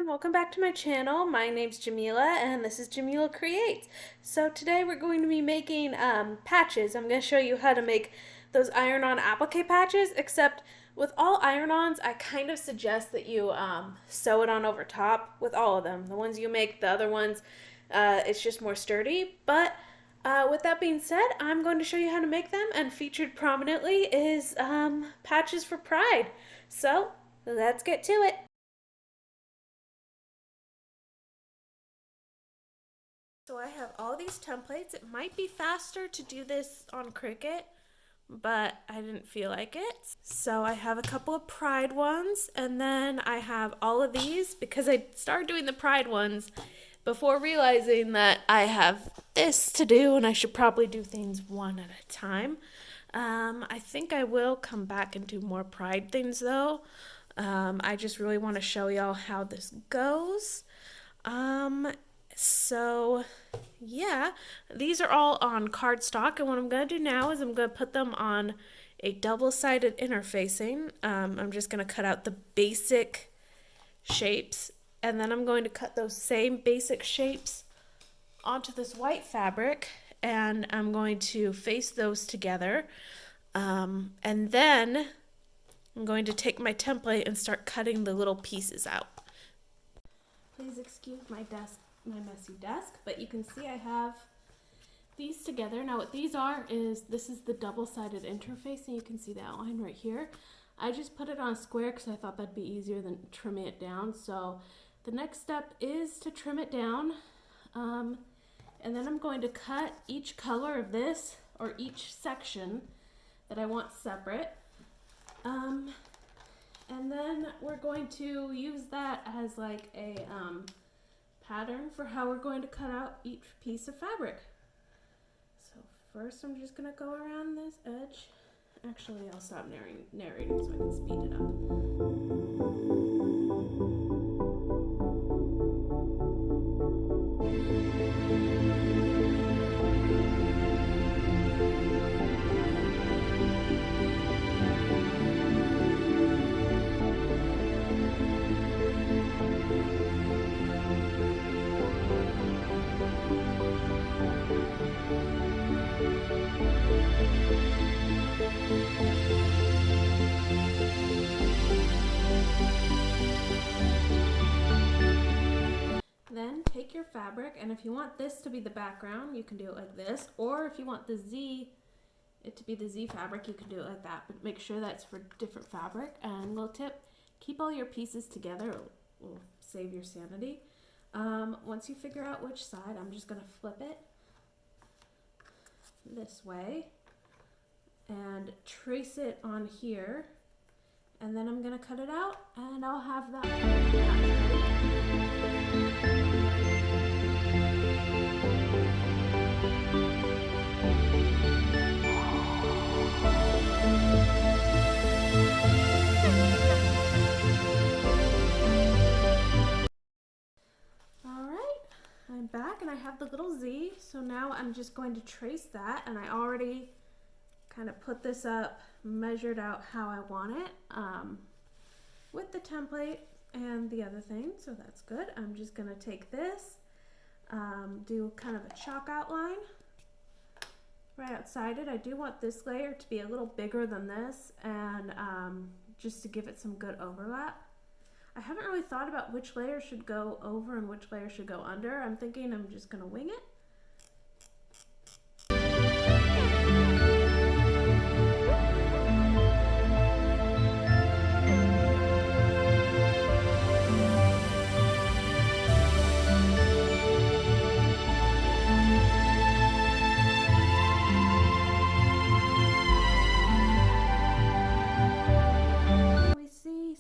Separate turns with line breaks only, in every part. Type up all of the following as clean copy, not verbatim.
welcome back to my channel. My name's Jamila and this is Jamila Creates. So today we're going to be making patches. I'm going to show you how to make those iron-on applique patches, except with all iron-ons I kind of suggest that you sew it on over top with all of them. The ones you make, the other ones, it's just more sturdy. But with that being said, I'm going to show you how to make them, and featured prominently is Patches for Pride. So let's get to it. So I have all these templates. It might be faster to do this on Cricut, but I didn't feel like it. So I have a couple of Pride ones, and then I have all of these because I started doing the Pride ones before realizing that I have this to do and I should probably do things one at a time. I think I will come back and do more Pride things though. I just really want to show y'all how this goes. So yeah, these are all on cardstock, and what I'm going to do now is I'm going to put them on a double-sided interfacing. I'm just going to cut out the basic shapes, and then I'm going to cut those same basic shapes onto this white fabric, and I'm going to face those together, and then I'm going to take my template and start cutting the little pieces out. Please excuse my messy desk, but you can see I have these together. Now what these are is, this is the double-sided interface, and you can see the outline right here. I just put it on a square because I thought that'd be easier than trimming it down. So the next step is to trim it down, and then I'm going to cut each color of this, or each section that I want separate, and then we're going to use that as like a pattern for how we're going to cut out each piece of fabric. So first I'm just going to go around this edge. Actually, I'll stop narrating so I can speed it up. Then take your fabric, and if you want this to be the background, you can do it like this, or if you want it to be the Z fabric, you can do it like that, but make sure that's for different fabric. And little tip, keep all your pieces together, it will save your sanity. Once you figure out which side, I'm just going to flip it this way and trace it on here, and then I'm going to cut it out, and I'll have that ready. I'm back and I have the little Z, so now I'm just going to trace that, and I already kind of put this up, measured out how I want it with the template and the other thing, so that's good. I'm just going to take this, do kind of a chalk outline right outside it. I do want this layer to be a little bigger than this, and just to give it some good overlap. I haven't really thought about which layer should go over and which layer should go under. I'm thinking I'm just going to wing it.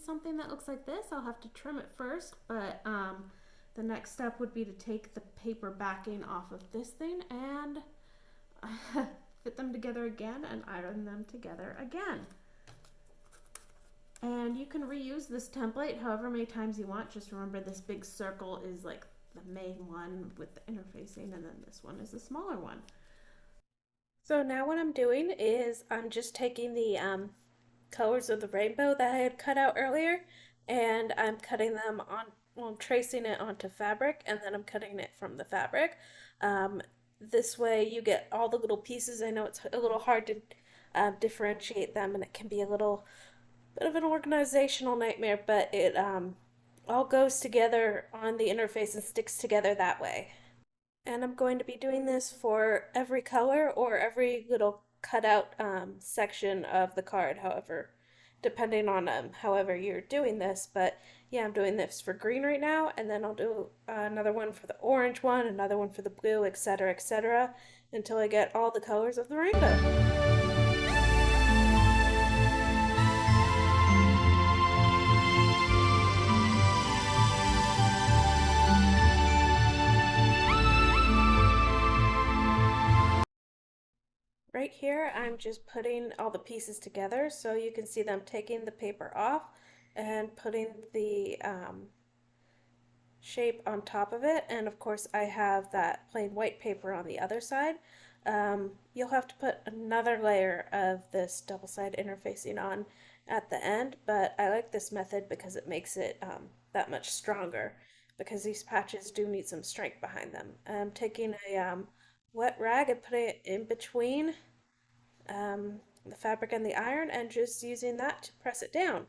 Something that looks like this, I'll have to trim it first, but the next step would be to take the paper backing off of this thing and fit them together again and iron them together again. And you can reuse this template however many times you want. Just remember, this big circle is like the main one with the interfacing, and then this one is the smaller one. So now what I'm doing is I'm just taking the colors of the rainbow that I had cut out earlier, and I'm cutting them on well, I'm tracing it onto fabric and then I'm cutting it from the fabric. Um, this way you get all the little pieces. I know it's a little hard to differentiate them and it can be a little bit of an organizational nightmare, but it all goes together on the interface and sticks together that way. And I'm going to be doing this for every color or every little cutout section of the card, however, depending on however you're doing this. But yeah, I'm doing this for green right now, and then I'll do another one for the orange one, another one for the blue, etc., until I get all the colors of the rainbow. Right here, I'm just putting all the pieces together so you can see them taking the paper off and putting the shape on top of it. And of course, I have that plain white paper on the other side. You'll have to put another layer of this double-side interfacing on at the end, but I like this method because it makes it that much stronger because these patches do need some strength behind them. I'm taking a wet rag and putting it in between the fabric and the iron and just using that to press it down.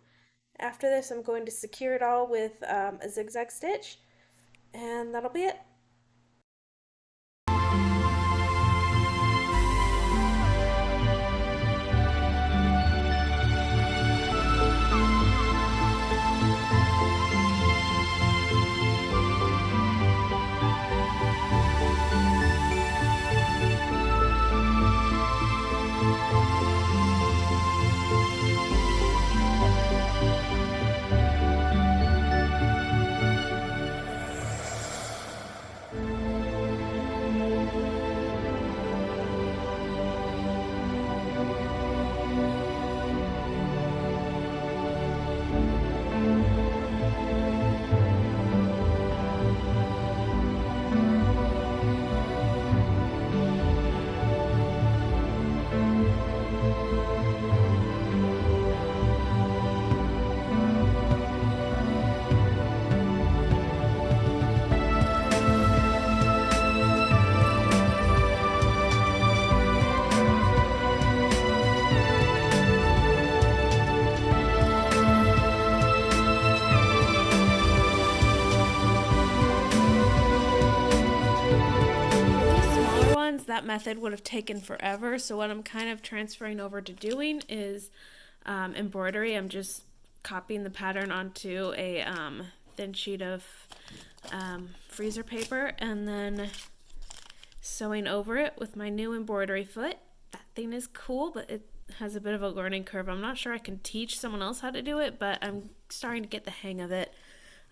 After this, I'm going to secure it all with a zigzag stitch, and that'll be it. That method would have taken forever. So what I'm kind of transferring over to doing is embroidery. I'm just copying the pattern onto a thin sheet of freezer paper and then sewing over it with my new embroidery foot. That thing is cool, but it has a bit of a learning curve. I'm not sure I can teach someone else how to do it, but I'm starting to get the hang of it.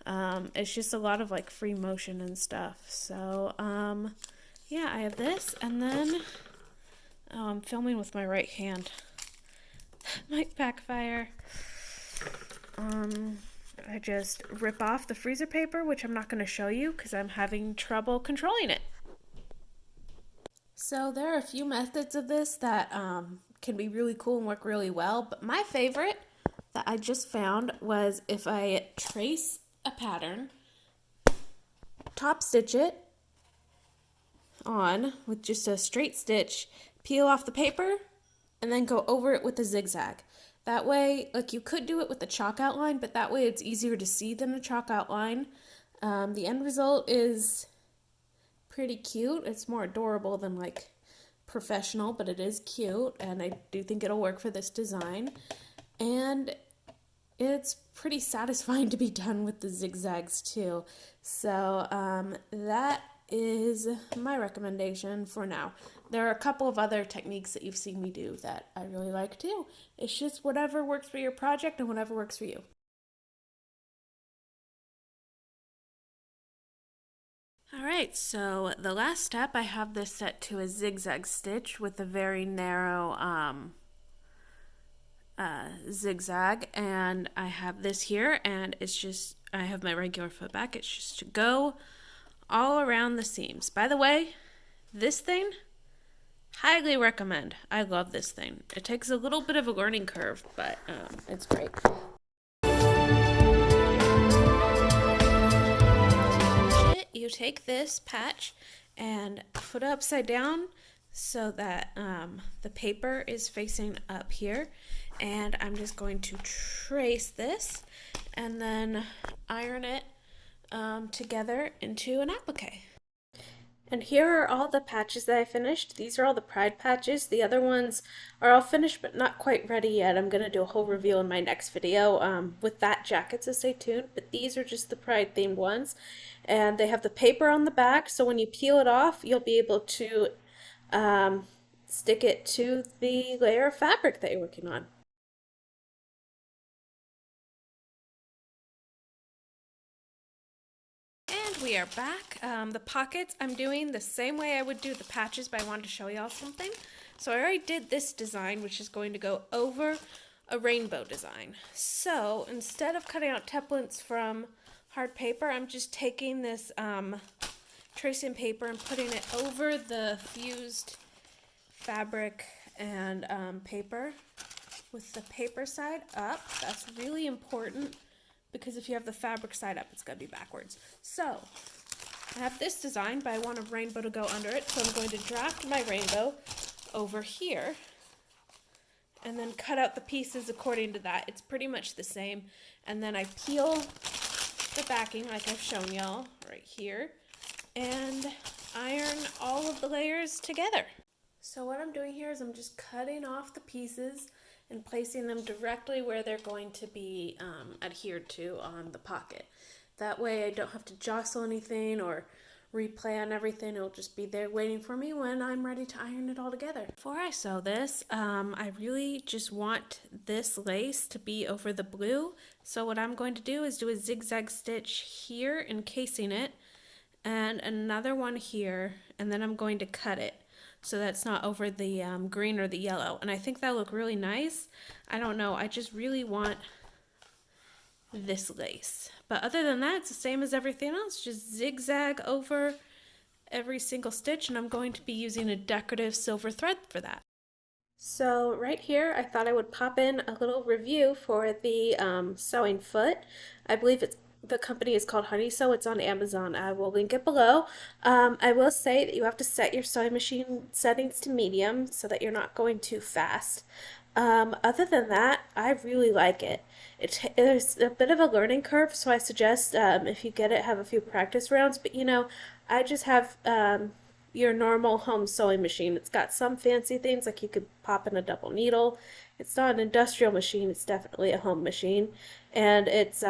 It's just a lot of like free motion and stuff. So yeah, I have this, and then I'm filming with my right hand. Might backfire. I just rip off the freezer paper, which I'm not going to show you because I'm having trouble controlling it. So there are a few methods of this that can be really cool and work really well, but my favorite that I just found was if I trace a pattern, top stitch it on with just a straight stitch, peel off the paper, and then go over it with a zigzag. That way, like you could do it with a chalk outline, but that way it's easier to see than a chalk outline. The end result is pretty cute. It's more adorable than like professional, but it is cute, and I do think it'll work for this design. And it's pretty satisfying to be done with the zigzags too. So that is my recommendation for now. There are a couple of other techniques that you've seen me do that I really like too. It's just whatever works for your project and whatever works for you. Alright, so the last step, I have this set to a zigzag stitch with a very narrow zigzag, and I have this here, and it's just, I have my regular foot back. It's just to go all around the seams. By the way, this thing, highly recommend. I love this thing. It takes a little bit of a learning curve, but it's great. you take this patch and put it upside down so that the paper is facing up here, and I'm just going to trace this and then iron it together into an applique. And here are all the patches that I finished. These are all the Pride patches. The other ones are all finished but not quite ready yet. I'm going to do a whole reveal in my next video with that jacket, so stay tuned. But these are just the Pride themed ones. And they have the paper on the back, so when you peel it off, you'll be able to stick it to the layer of fabric that you're working on. We are back. The pockets, I'm doing the same way I would do the patches, but I wanted to show y'all something. So I already did this design, which is going to go over a rainbow design. So instead of cutting out templates from hard paper, I'm just taking this tracing paper and putting it over the fused fabric and paper with the paper side up. That's really important, because if you have the fabric side up, it's going to be backwards. So I have this design, but I want a rainbow to go under it, so I'm going to draft my rainbow over here and then cut out the pieces according to that. It's pretty much the same. And then I peel the backing like I've shown y'all right here and iron all of the layers together. So what I'm doing here is I'm just cutting off the pieces and placing them directly where they're going to be adhered to on the pocket. That way I don't have to jostle anything or replan everything. It'll just be there waiting for me when I'm ready to iron it all together. Before I sew this, I really just want this lace to be over the blue. So what I'm going to do is do a zigzag stitch here encasing it and another one here, and then I'm going to cut it so that's not over the green or the yellow. And I think that'll look really nice. I don't know, I just really want this lace. But other than that, it's the same as everything else, just zigzag over every single stitch, and I'm going to be using a decorative silver thread for that. So right here, I thought I would pop in a little review for the sewing foot. I believe the company is called Honey Sew. It's on Amazon. I will link it below. I will say that you have to set your sewing machine settings to medium so that you're not going too fast. Other than that, I really like it. There's a bit of a learning curve, so I suggest if you get it, have a few practice rounds. But you know, I just have your normal home sewing machine. It's got some fancy things, like you could pop in a double needle. It's not an industrial machine. It's definitely a home machine, and it's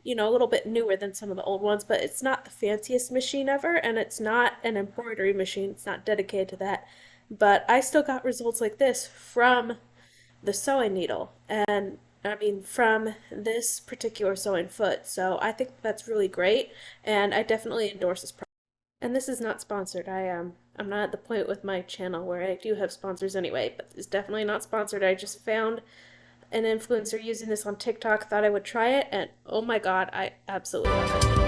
you know, a little bit newer than some of the old ones, but it's not the fanciest machine ever, and it's not an embroidery machine. It's not dedicated to that. But I still got results like this from the sewing needle, and I mean from this particular sewing foot. So I think that's really great, and I definitely endorse this product. And this is not sponsored. I'm not at the point with my channel where I do have sponsors anyway, but it's definitely not sponsored. I just found an influencer using this on TikTok, thought I would try it, and oh my god, I absolutely love it.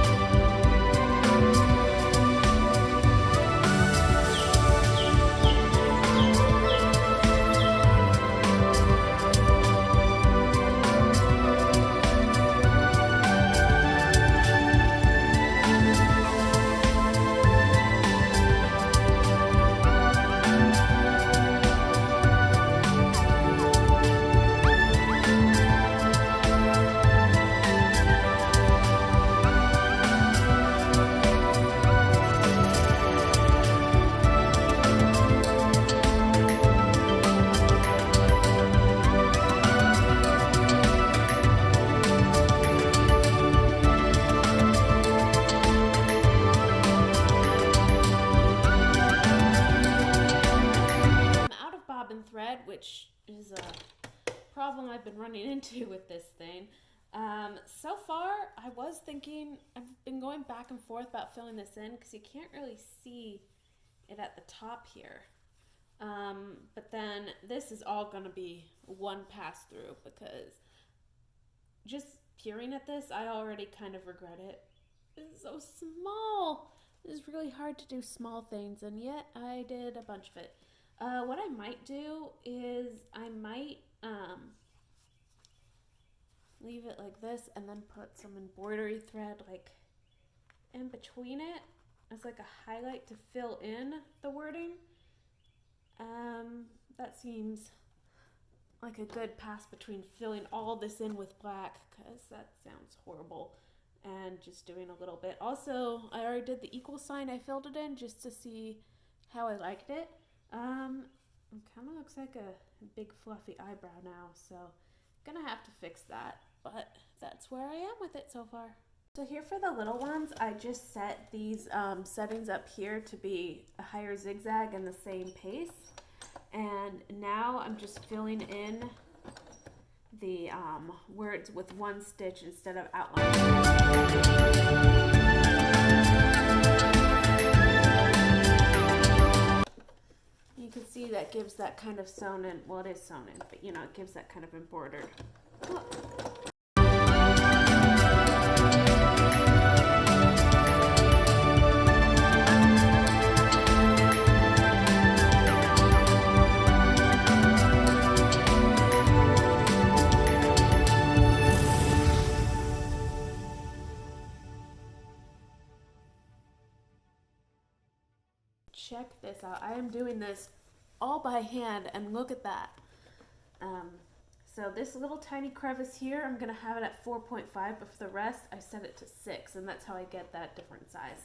Thread, which is a problem I've been running into with this thing. So far, I was thinking, I've been going back and forth about filling this in because you can't really see it at the top here. But then this is all going to be one pass through, because just peering at this, I already kind of regret it. It's so small. It's really hard to do small things, and yet I did a bunch of it. What I might do is I might leave it like this and then put some embroidery thread like in between it as like a highlight to fill in the wording. That seems like a good pass between filling all this in with black, because that sounds horrible, and just doing a little bit. Also, I already did the equal sign. I filled it in just to see how I liked it. It kind of looks like a big fluffy eyebrow now, so gonna have to fix that, but that's where I am with it so far. So here for the little ones, I just set these settings up here to be a higher zigzag and the same pace. And now I'm just filling in the words with one stitch instead of outlining. You can see that gives that kind of sewn in, well, it is sewn in, but you know, it gives that kind of embroidered look. Check this out. I am doing this all by hand, and look at that. So this little tiny crevice here, I'm going to have it at 4.5, but for the rest, I set it to 6, and that's how I get that different size.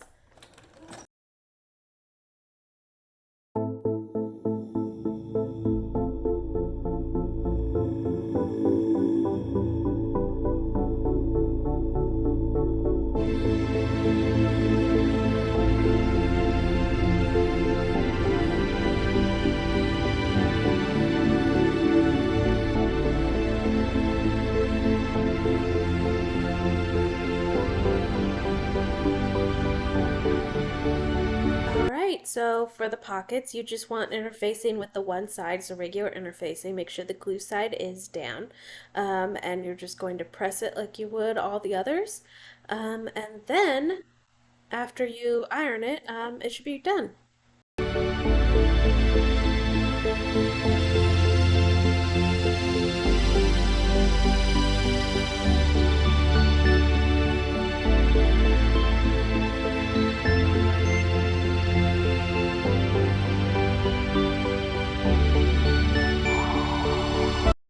So for the pockets, you just want interfacing with the one side, so regular interfacing. Make sure the glue side is down, and you're just going to press it like you would all the others. And then after you iron it, it should be done.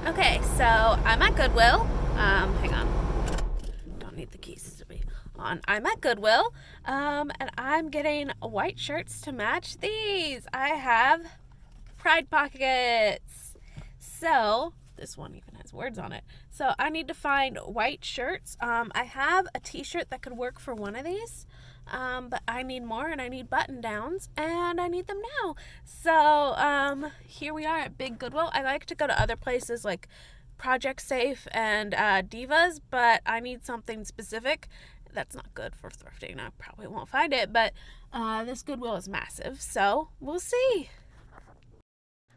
Okay, so I'm at Goodwill. Hang on. Don't need the keys to be on. I'm at Goodwill, and I'm getting white shirts to match these. I have pride pockets. So this one even has words on it. So I need to find white shirts. I have a t-shirt that could work for one of these. But I need more, and I need button downs, and I need them now. So here we are at Big Goodwill. I like to go to other places like Project Safe and Divas, but I need something specific. That's not good for thrifting. I probably won't find it, but this Goodwill is massive, so we'll see.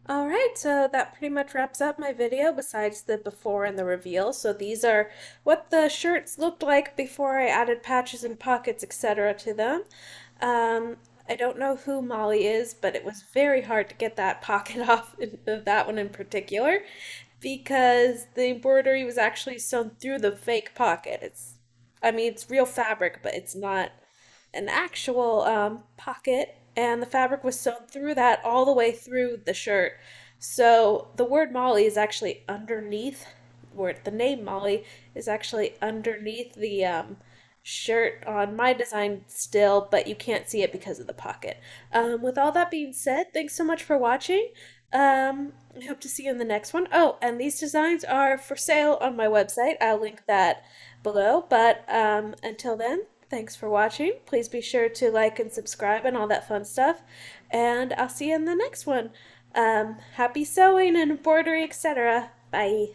Alright, so that pretty much wraps up my video besides the before and the reveal. So these are what the shirts looked like before I added patches and pockets, etc. to them. I don't know who Molly is, but it was very hard to get that pocket off of that one in particular because the embroidery was actually sewn through the fake pocket. It's real fabric, but it's not an actual pocket, and the fabric was sewn through that all the way through the shirt. So the word Molly is actually underneath, the name Molly is actually underneath the shirt on my design still, but you can't see it because of the pocket. With all that being said, thanks so much for watching. I hope to see you in the next one. Oh, and these designs are for sale on my website. I'll link that below. But until then, thanks for watching. Please be sure to like and subscribe and all that fun stuff. And I'll see you in the next one. Happy sewing and embroidery, etc. Bye.